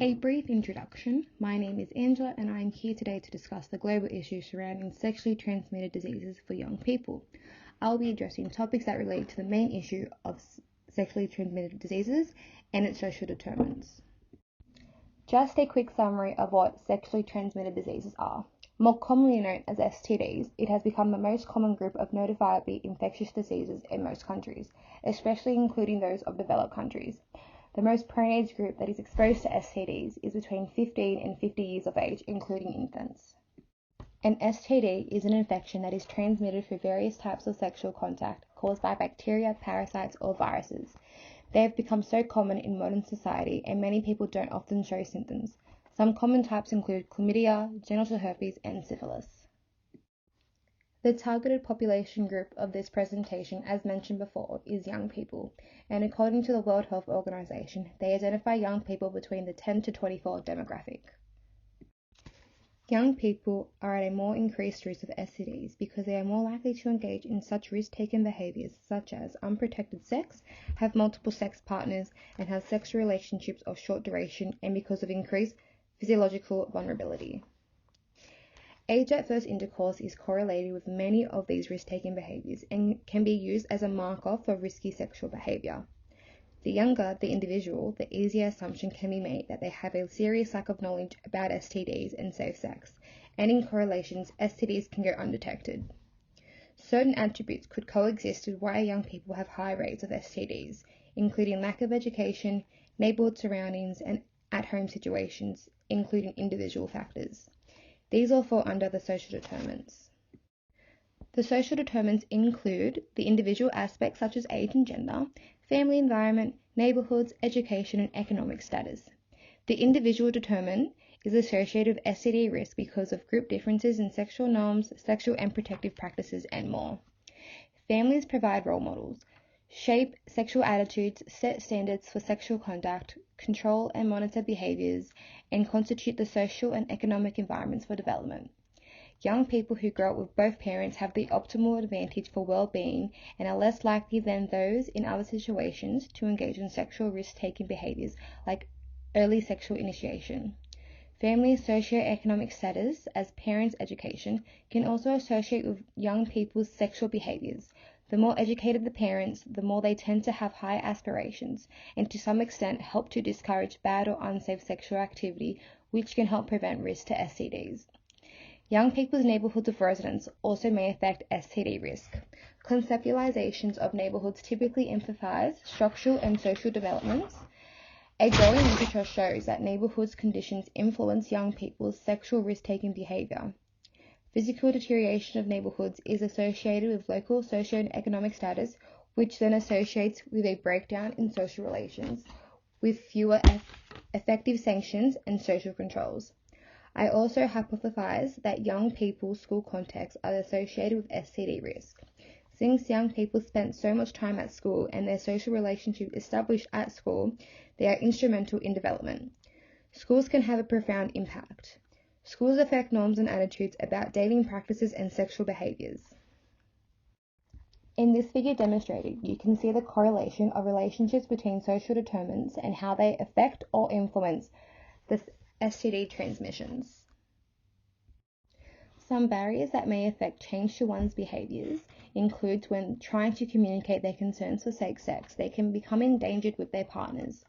A brief introduction. My name is Angela and I am here today to discuss the global issues surrounding sexually transmitted diseases for young people. I'll be addressing topics that relate to the main issue of sexually transmitted diseases and its social determinants. Just a quick summary of what sexually transmitted diseases are. More commonly known as STDs, it has become the most common group of notifiably infectious diseases in most countries, especially including those of developed countries. The most prone age group that is exposed to STDs is between 15 and 50 years of age, including infants. An STD is an infection that is transmitted through various types of sexual contact caused by bacteria, parasites, or viruses. They have become so common in modern society and many people don't often show symptoms. Some common types include chlamydia, genital herpes, and syphilis. The targeted population group of this presentation, as mentioned before, is young people, and according to the World Health Organization, they identify young people between the 10 to 24 demographic. Young people are at a more increased risk of STDs because they are more likely to engage in such risk-taking behaviors such as unprotected sex, have multiple sex partners, and have sexual relationships of short duration, and because of increased physiological vulnerability. Age at first intercourse is correlated with many of these risk-taking behaviors and can be used as a marker for risky sexual behavior. The younger the individual, the easier assumption can be made that they have a serious lack of knowledge about STDs and safe sex, and in correlations, STDs can go undetected. Certain attributes could coexist with why young people have high rates of STDs, including lack of education, neighborhood surroundings, and at-home situations, including individual factors. These all fall under the social determinants. The social determinants include the individual aspects such as age and gender, family environment, neighborhoods, education, and economic status. The individual determinant is associated with STD risk because of group differences in sexual norms, sexual and protective practices, and more. Families provide role models, shape sexual attitudes, set standards for sexual conduct, control and monitor behaviors, and constitute the social and economic environments for development. Young people who grow up with both parents have the optimal advantage for well-being and are less likely than those in other situations to engage in sexual risk-taking behaviors like early sexual initiation. Family socioeconomic status, as parents' education, can also associate with young people's sexual behaviors. The more educated the parents, the more they tend to have high aspirations, and to some extent help to discourage bad or unsafe sexual activity, which can help prevent risk to STDs. Young people's neighborhoods of residence also may affect STD risk. Conceptualizations of neighborhoods typically emphasize structural and social developments. A growing literature shows that neighborhoods conditions influence young people's sexual risk-taking behavior. Physical deterioration of neighborhoods is associated with local socio-economic status, which then associates with a breakdown in social relations, with fewer effective sanctions and social controls. I also hypothesize that young people's school contexts are associated with STD risk. Since young people spend so much time at school and their social relationships established at school, they are instrumental in development. Schools can have a profound impact. Schools affect norms and attitudes about dating practices and sexual behaviors. In this figure demonstrated, you can see the correlation of relationships between social determinants and how they affect or influence the STD transmissions. Some barriers that may affect change to one's behaviors include when trying to communicate their concerns for safe sex, they can become endangered with their partners.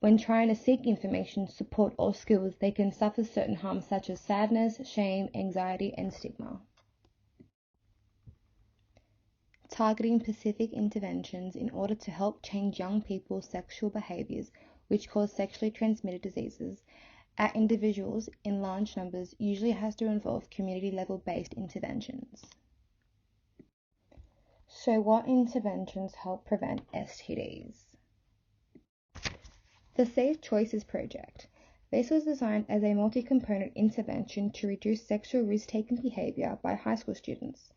When trying to seek information, support, or skills, they can suffer certain harms such as sadness, shame, anxiety, and stigma. Targeting specific interventions in order to help change young people's sexual behaviors which cause sexually transmitted diseases at individuals in large numbers usually has to involve community-level based interventions. So what interventions help prevent STDs? The Safe Choices Project. This was designed as a multi-component intervention to reduce sexual risk-taking behavior by high school students.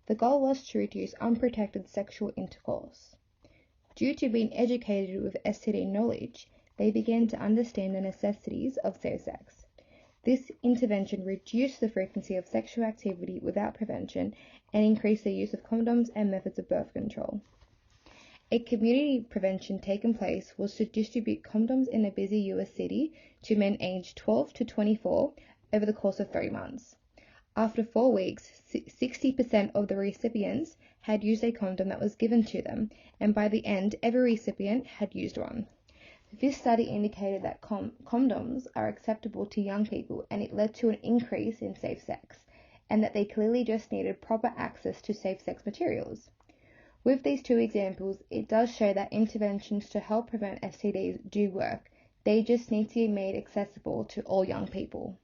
The goal was to reduce unprotected sexual intercourse. Due to being educated with STD knowledge, they began to understand the necessities of safe sex. This intervention reduced the frequency of sexual activity without prevention and increased the use of condoms and methods of birth control. A community prevention taken place was to distribute condoms in a busy US city to men aged 12 to 24 over the course of 3 months. After 4 weeks, 60% of the recipients had used a condom that was given to them, and by the end, every recipient had used one. This study indicated that condoms are acceptable to young people, and it led to an increase in safe sex, and that they clearly just needed proper access to safe sex materials. With these 2 examples, it does show that interventions to help prevent STDs do work. They just need to be made accessible to all young people.